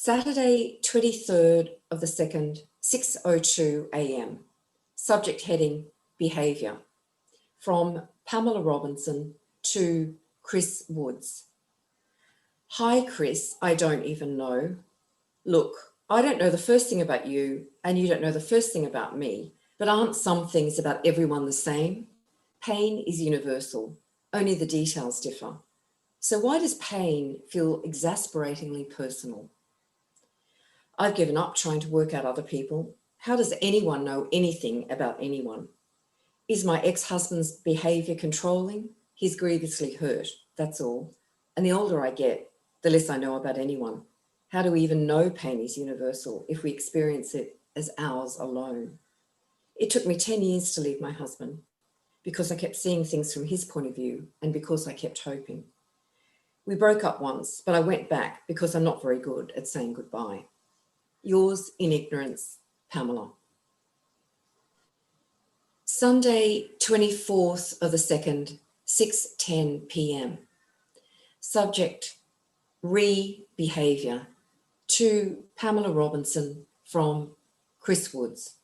Saturday, 23rd of the 2nd, 6:02 a.m. Subject heading, Behaviour. From Pamela Robinson to Chris Woods. Hi, Chris, I don't even know. Look, I don't know the first thing about you, and you don't know the first thing about me, but aren't some things about everyone the same? Pain is universal, only the details differ. So why does pain feel exasperatingly personal? I've given up trying to work out other people. How does anyone know anything about anyone? Is my ex-husband's behaviour controlling? He's grievously hurt, that's all. And the older I get, the less I know about anyone. How do we even know pain is universal if we experience it as ours alone? It took me 10 years to leave my husband because I kept seeing things from his point of view and because I kept hoping. We broke up once, but I went back because I'm not very good at saying goodbye. Yours in ignorance, Pamela. Sunday, 24th of the 2nd, 6:10 p.m. Subject, Behaviour. To Pamela Robinson from Chris Woods.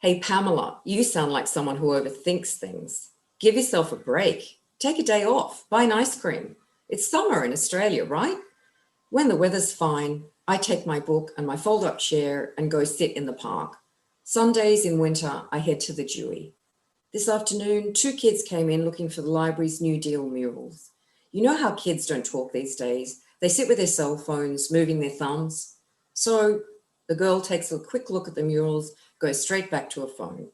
Hey, Pamela, you sound like someone who overthinks things. Give yourself a break. Take a day off. Buy an ice cream. It's summer in Australia, right? When the weather's fine, I take my book and my fold-up chair and go sit in the park. Sundays in winter, I head to the Dewey. This afternoon, 2 kids came in looking for the library's New Deal murals. You know how kids don't talk these days. They sit with their cell phones, moving their thumbs. So the girl takes a quick look at the murals, goes straight back to her phone.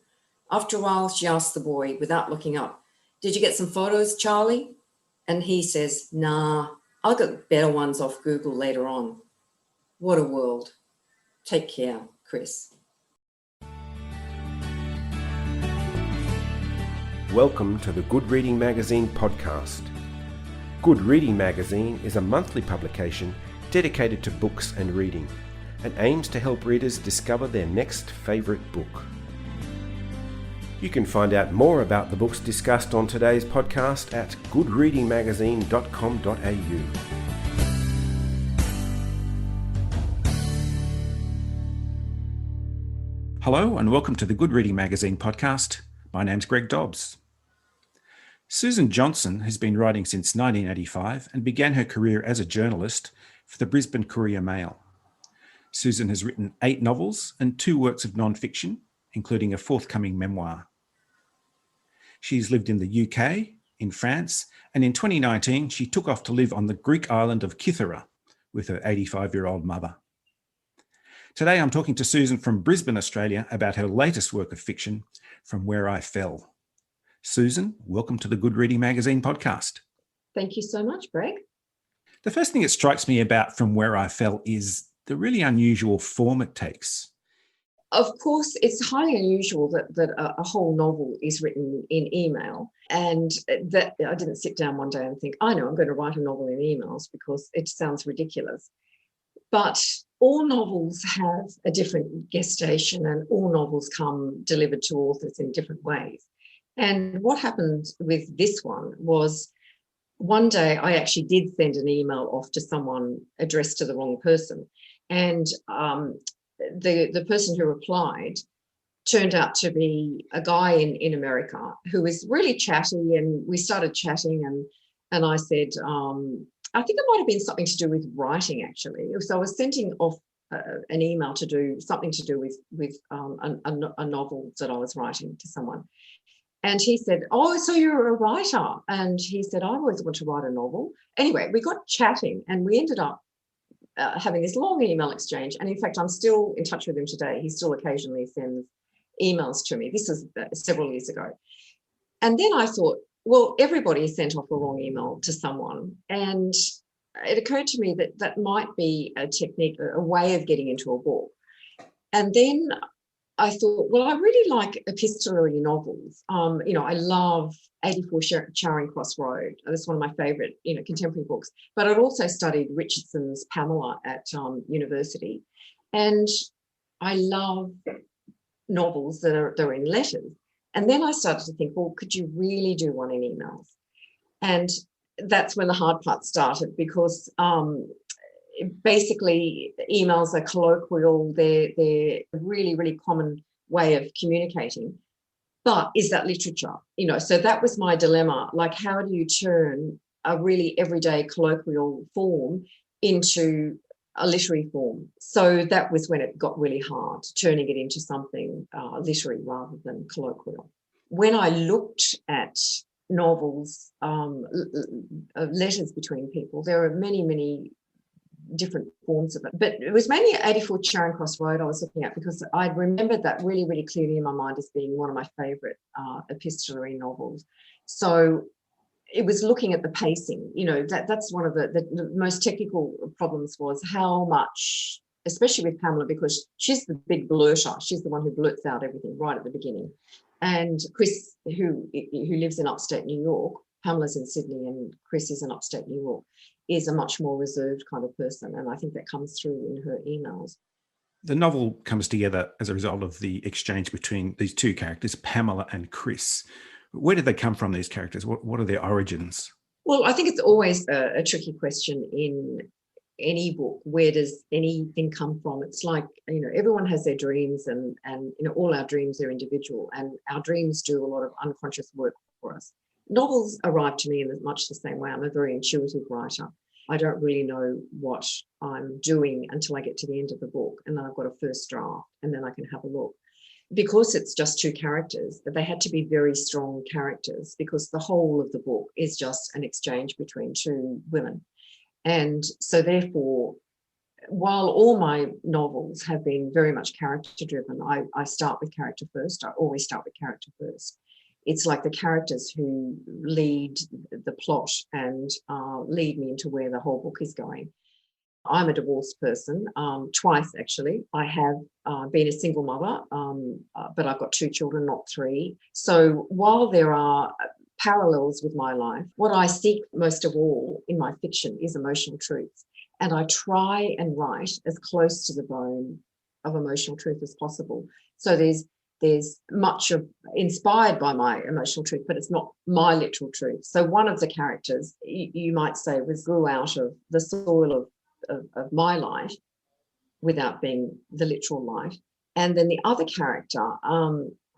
After a while, she asks the boy, without looking up, "Did you get some photos, Charlie?" And he says, "Nah, I'll get better ones off Google later on." What a world. Take care, Chris. Welcome to the Good Reading Magazine podcast. Good Reading Magazine is a monthly publication dedicated to books and reading and aims to help readers discover their next favourite book. You can find out more about the books discussed on today's podcast at goodreadingmagazine.com.au. Hello and welcome to the Good Reading Magazine podcast. My name's Greg Dobbs. Susan Johnson has been writing since 1985 and began her career as a journalist for the Brisbane Courier Mail. Susan has written 8 novels and 2 works of non-fiction, including a forthcoming memoir. She's lived in the UK, in France, and in 2019 she took off to live on the Greek island of Kythera with her 85-year-old mother. Today I'm talking to Susan from Brisbane, Australia, about her latest work of fiction, From Where I Fell. Susan, welcome to the Good Reading Magazine podcast. Thank you so much, Greg. The first thing that strikes me about From Where I Fell is the really unusual form it takes. Of course, it's highly unusual that a whole novel is written in email, and that I didn't sit down one day and think, I know I'm going to write a novel in emails because it sounds ridiculous. But all novels have a different gestation and all novels come delivered to authors in different ways. And what happened with this one was one day I actually did send an email off to someone addressed to the wrong person. And the person who replied turned out to be a guy in America who was really chatty, and we started chatting and I said, I think it might have been something to do with writing, actually. So I was sending off an email to do something to do with a novel that I was writing to someone. And he said, "Oh, so you're a writer?" And he said, "I always want to write a novel." Anyway, we got chatting and we ended up having this long email exchange. And in fact, I'm still in touch with him today. He still occasionally sends emails to me. This was several years ago. And then I thought, well, everybody sent off a wrong email to someone. And it occurred to me that that might be a technique, a way of getting into a book. And then I thought, well, I really like epistolary novels. I love 84 Charing Cross Road. That's one of my favourite, contemporary books. But I'd also studied Richardson's Pamela at university. And I love novels that are in letters. And then I started to think, well, could you really do one in emails? And that's when the hard part started, because basically emails are colloquial. They're a really, really common way of communicating. But is that literature? So that was my dilemma. Like, how do you turn a really everyday colloquial form into a literary form? So that was when it got really hard, turning it into something literary rather than colloquial. When I looked at novels, letters between people, there are many, many different forms of it. But it was mainly 84 Charing Cross Road I was looking at, because I remembered that really, really clearly in my mind as being one of my favourite epistolary novels. So it was looking at the pacing. That's one of the most technical problems, was how much, especially with Pamela, because she's the big blurter. She's the one who blurts out everything right at the beginning. And Chris, who lives in upstate New York, Pamela's in Sydney and Chris is in upstate New York, is a much more reserved kind of person. And I think that comes through in her emails. The novel comes together as a result of the exchange between these two characters, Pamela and Chris. Where did they come from, these characters? What are their origins? Well, I think it's always a tricky question in any book. Where does anything come from? It's like, everyone has their dreams, and all our dreams are individual, and our dreams do a lot of unconscious work for us. Novels arrive to me in much the same way. I'm a very intuitive writer. I don't really know what I'm doing until I get to the end of the book, and then I've got a first draft, and then I can have a look. Because it's just two characters, that they had to be very strong characters, because the whole of the book is just an exchange between two women. And so therefore, while all my novels have been very much character driven, I start with character first. I always start with character first. It's like the characters who lead the plot and lead me into where the whole book is going. I'm a divorced person, twice actually. I have been a single mother, but I've got 2 children, not 3. So while there are parallels with my life, what I seek most of all in my fiction is emotional truths. And I try and write as close to the bone of emotional truth as possible. So there's much of inspired by my emotional truth, but it's not my literal truth. So one of the characters, you might say, grew out of the soil of my life without being the literal life. And then the other character,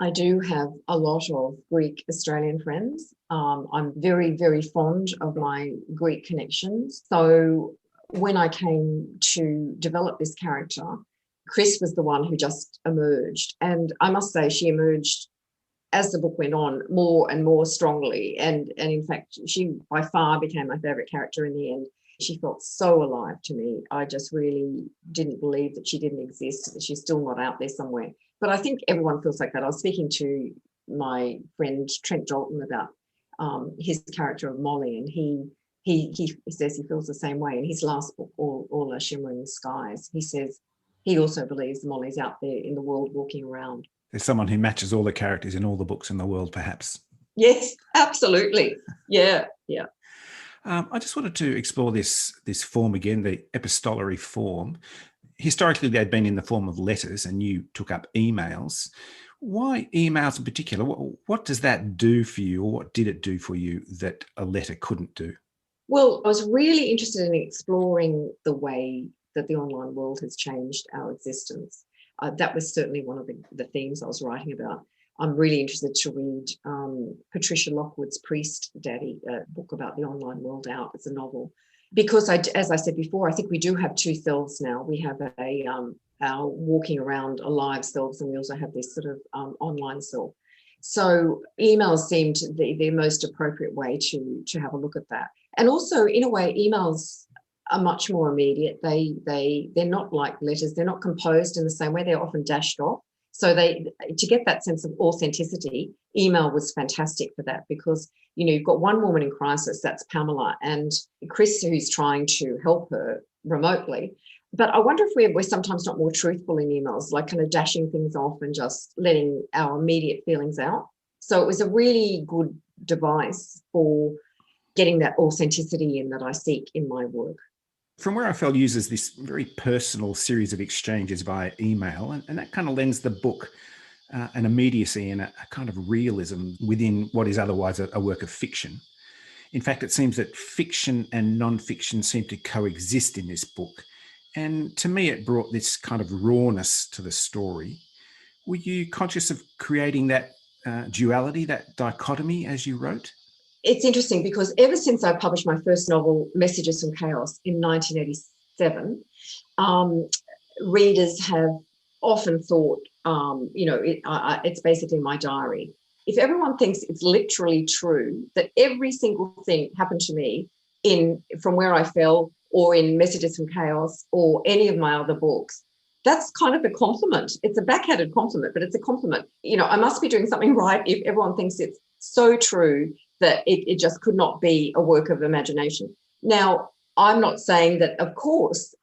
I do have a lot of Greek Australian friends. I'm very, very fond of my Greek connections. So when I came to develop this character, Chris was the one who just emerged. And I must say, she emerged as the book went on more and more strongly. And in fact, she by far became my favourite character in the end. She felt so alive to me. I just really didn't believe that she didn't exist, that she's still not out there somewhere. But I think everyone feels like that. I was speaking to my friend Trent Dalton about his character of Molly, and he says he feels the same way. In his last book, All Are Shimmering Skies, he says he also believes Molly's out there in the world walking around. There's someone who matches all the characters in all the books in the world, perhaps. Yes, absolutely. Yeah. I just wanted to explore this form again, the epistolary form. Historically, they'd been in the form of letters, and you took up emails. Why emails in particular? What does that do for you, or what did it do for you that a letter couldn't do? Well, I was really interested in exploring the way that the online world has changed our existence. That was certainly one of the themes I was writing about. I'm really interested to read Patricia Lockwood's Priest Daddy, a book about the online world out. It's a novel. Because, as I said before, I think we do have 2 selves now. We have our walking around alive selves, and we also have this sort of online self. So emails seemed the most appropriate way to have a look at that. And also, in a way, emails are much more immediate. They're not like letters. They're not composed in the same way. They're often dashed off. So to get that sense of authenticity, email was fantastic for that, because, you've got one woman in crisis, that's Pamela, and Chris, who's trying to help her remotely. But I wonder if we're sometimes not more truthful in emails, like kind of dashing things off and just letting our immediate feelings out. So it was a really good device for getting that authenticity in that I seek in my work. From Where I Fell uses this very personal series of exchanges via email, and that kind of lends the book an immediacy and a kind of realism within what is otherwise a work of fiction. In fact, it seems that fiction and non-fiction seem to coexist in this book. And to me, it brought this kind of rawness to the story. Were you conscious of creating that duality, that dichotomy as you wrote? It's interesting because ever since I published my first novel, Messages from Chaos, in 1987, readers have often thought, it's basically my diary. If everyone thinks it's literally true that every single thing happened to me from where I fell, or in Messages from Chaos, or any of my other books, that's kind of a compliment. It's a backhanded compliment, but it's a compliment. I must be doing something right if everyone thinks it's so true that it just could not be a work of imagination. Now, I'm not saying that, of course,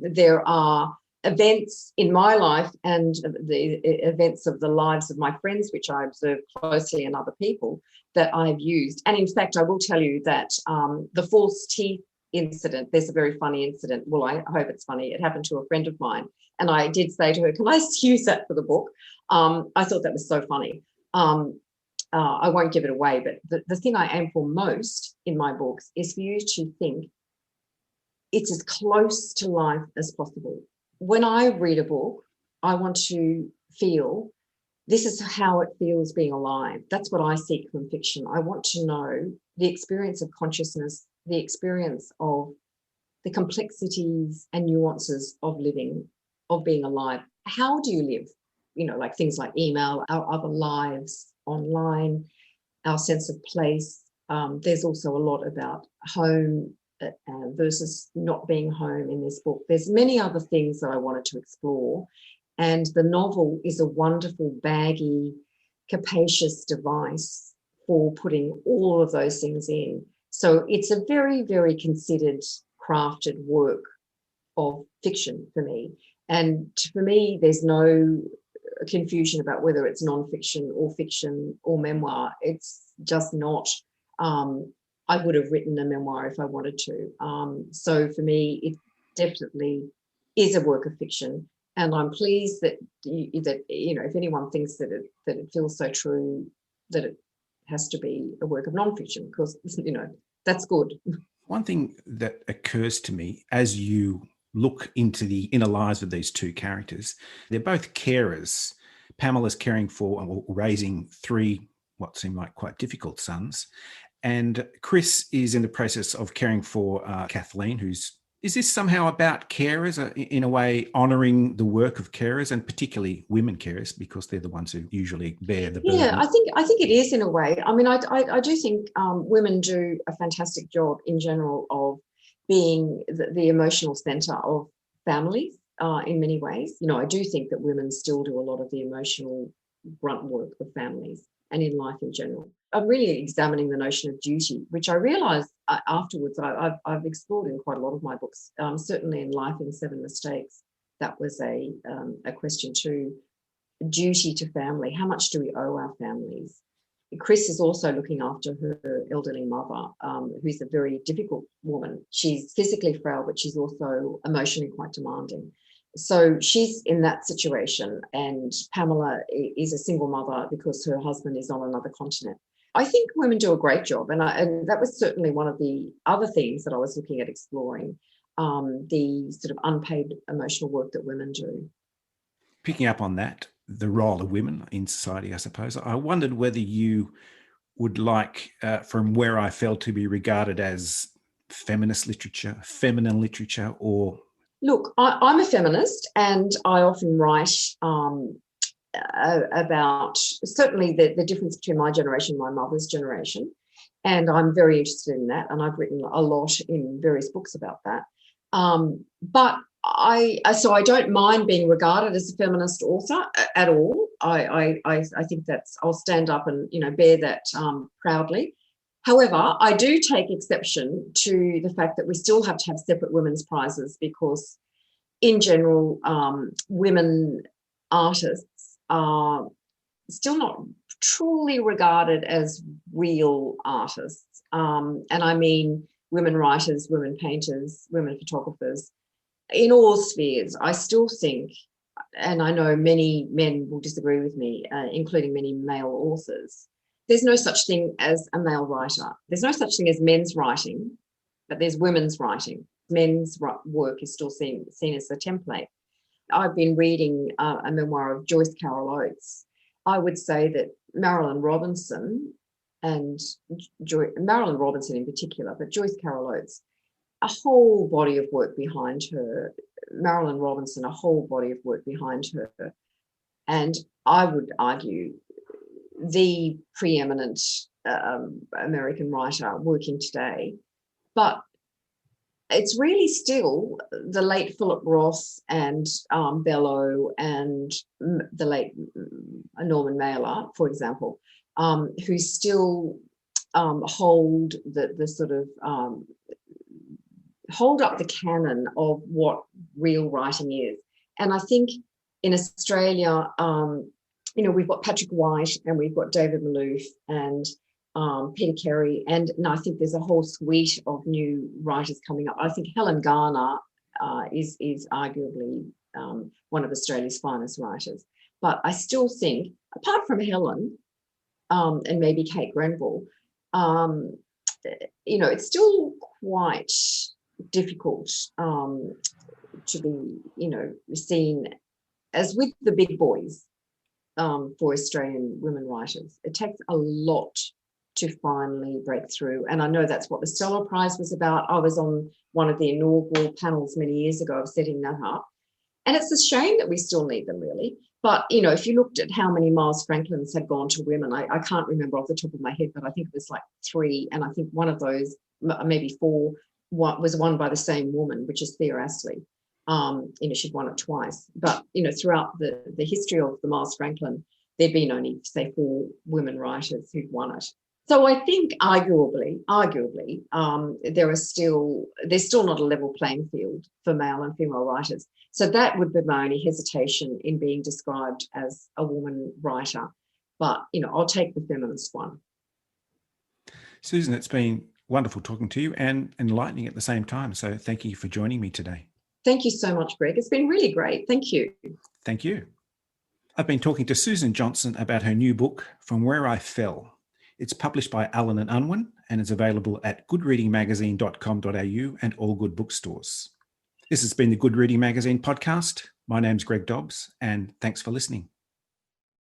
there are events in my life and the events of the lives of my friends, which I observe closely, and other people that I've used. And in fact, I will tell you that the false teeth incident, there's a very funny incident. Well, I hope it's funny. It happened to a friend of mine. And I did say to her, can I use that for the book? I thought that was so funny. I won't give it away, but the thing I aim for most in my books is for you to think it's as close to life as possible. When I read a book, I want to feel this is how it feels being alive. That's what I seek from fiction. I want to know the experience of consciousness, the experience of the complexities and nuances of living, of being alive. How do you live? Like things like email, our other lives online, our sense of place. There's also a lot about home versus not being home in this book. There's many other things that I wanted to explore. And the novel is a wonderful, baggy, capacious device for putting all of those things in. So it's a very, very considered, crafted work of fiction for me. And for me, there's no confusion about whether it's non-fiction or fiction or memoir. It's just not. I would have written a memoir if I wanted to. So for me, it definitely is a work of fiction. And I'm pleased that if anyone thinks that it feels so true, that it has to be a work of non-fiction, because that's good. One thing that occurs to me as you look into the inner lives of these two characters, they're both carers. Pamela's caring for or raising three what seem like quite difficult sons, and Chris is in the process of caring for Kathleen, is this somehow about carers, in a way honouring the work of carers, and particularly women carers, because they're the ones who usually bear the burden? Yeah, I think it is in a way. I mean, I do think women do a fantastic job in general of being the emotional centre of families in many ways. I do think that women still do a lot of the emotional grunt work of families and in life in general. I'm really examining the notion of duty, which I realised afterwards I've explored in quite a lot of my books. Certainly in Life in 7 Mistakes, that was a question too. Duty to family. How much do we owe our families? Chris is also looking after her elderly mother, who's a very difficult woman. She's physically frail, but she's also emotionally quite demanding. So she's in that situation, and Pamela is a single mother because her husband is on another continent. I think women do a great job, and that was certainly one of the other themes that I was looking at exploring, the sort of unpaid emotional work that women do. Picking up on that, the role of women in society, I suppose, I wondered whether you would like From Where I Fell to be regarded as feminist literature, feminine literature, or... Look, I'm a feminist, and I often write about certainly the difference between my generation and my mother's generation, and I'm very interested in that, and I've written a lot in various books about that. But I don't mind being regarded as a feminist author at all. I think I'll stand up and bear that proudly. However, I do take exception to the fact that we still have to have separate women's prizes, because in general, women artists are still not truly regarded as real artists. And I mean women writers, women painters, women photographers. In all spheres, I still think, and I know many men will disagree with me, including many male authors, there's no such thing as a male writer. There's no such thing as men's writing, but there's women's writing. men's work is still seen as a template. I've been reading a memoir of Joyce Carol Oates. I would say that Marilyn Robinson and Marilyn Robinson in particular, but Joyce Carol Oates, a whole body of work behind her. Marilyn Robinson, a whole body of work behind her. And I would argue the preeminent American writer working today. But it's really still the late Philip Roth and Bellow and the late Norman Mailer, for example, who still hold the sort of hold up the canon of what real writing is. And I think in Australia, we've got Patrick White and we've got David Malouf and Peter Carey, and I think there's a whole suite of new writers coming up. I think Helen Garner is arguably one of Australia's finest writers. But I still think, apart from Helen and maybe Kate Grenville, it's still quite difficult to be, seen as with the big boys for Australian women writers. It takes a lot to finally break through. And I know that's what the Stella Prize was about. I was on one of the inaugural panels many years ago of setting that up. And it's a shame that we still need them, really. But, if you looked at how many Miles Franklins had gone to women, I can't remember off the top of my head, but I think it was like 3. And I think one of those, maybe 4, was won by the same woman, which is Thea Astley. She'd won it twice. But, throughout the history of the Miles Franklin, there'd been only, say, 4 women writers who'd won it. So I think arguably, there's still not a level playing field for male and female writers. So that would be my only hesitation in being described as a woman writer. But, I'll take the feminist one. Susan, it's been wonderful talking to you and enlightening at the same time. So thank you for joining me today. Thank you so much, Greg. It's been really great. Thank you. Thank you. I've been talking to Susan Johnson about her new book, From Where I Fell. It's published by Allen & Unwin and is available at goodreadingmagazine.com.au and all good bookstores. This has been the Good Reading Magazine podcast. My name's Greg Dobbs, and thanks for listening.